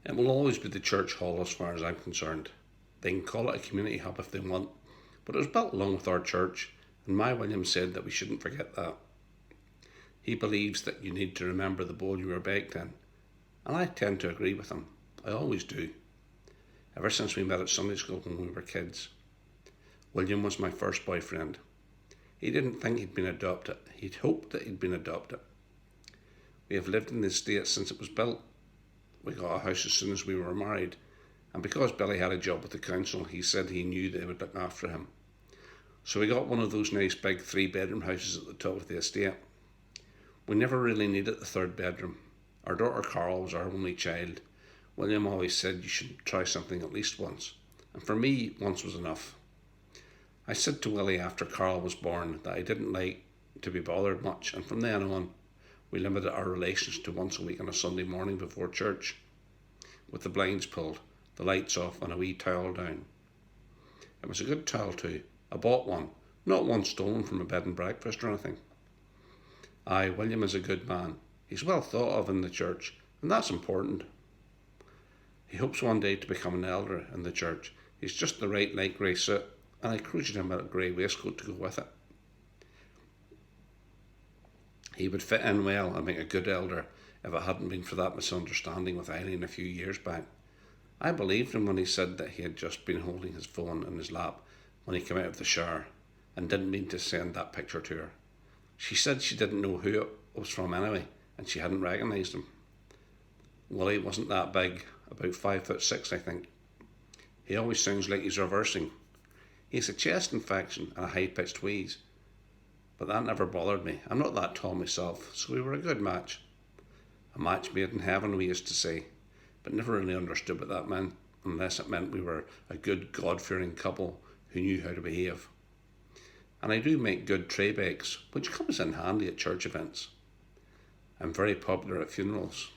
It will always be the church hall as far as I'm concerned. They can call it a community hub if they want, but it was built along with our church, and my William said that we shouldn't forget that. He believes that you need to remember the bowl you were baked in, and I tend to agree with him. I always do. Ever since we met at Sunday school when we were kids. William was my first boyfriend. He didn't think he'd been adopted. He'd hoped that he'd been adopted. We have lived in the estate since it was built. We got a house as soon as we were married, and because Billy had a job with the council, he said he knew they would look after him. So we got one of those nice big 3-bedroom houses at the top of the estate. We never really needed the third bedroom. Our daughter Carol was our only child. William always said you should try something at least once, and for me, once was enough. I said to Willie after Carl was born that I didn't like to be bothered much, and from then on, we limited our relations to once a week on a Sunday morning before church, with the blinds pulled, the lights off, and a wee towel down. It was a good towel too. I bought one, not one stolen from a bed and breakfast or anything. Aye, William is a good man. He's well thought of in the church, and that's important. He hopes one day to become an elder in the church. He's just the right light grey suit, and I crochet him a grey waistcoat to go with it. He would fit in well and make a good elder if it hadn't been for that misunderstanding with Eileen a few years back. I believed him when he said that he had just been holding his phone in his lap when he came out of the shower and didn't mean to send that picture to her. She said she didn't know who it was from anyway, and she hadn't recognised him. Willie wasn't that big, about 5'6", I think. He always sounds like he's reversing. He has a chest infection and a high-pitched wheeze, but that never bothered me. I'm not that tall myself, so we were a good match. A match made in heaven, we used to say, but never really understood what that meant, unless it meant we were a good God-fearing couple who knew how to behave. And I do make good tray bakes, which comes in handy at church events. I'm very popular at funerals.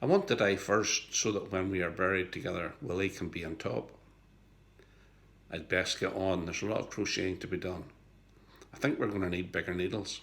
I want to die first so that when we are buried together, Willie can be on top. I'd best get on. There's a lot of crocheting to be done. I think we're going to need bigger needles.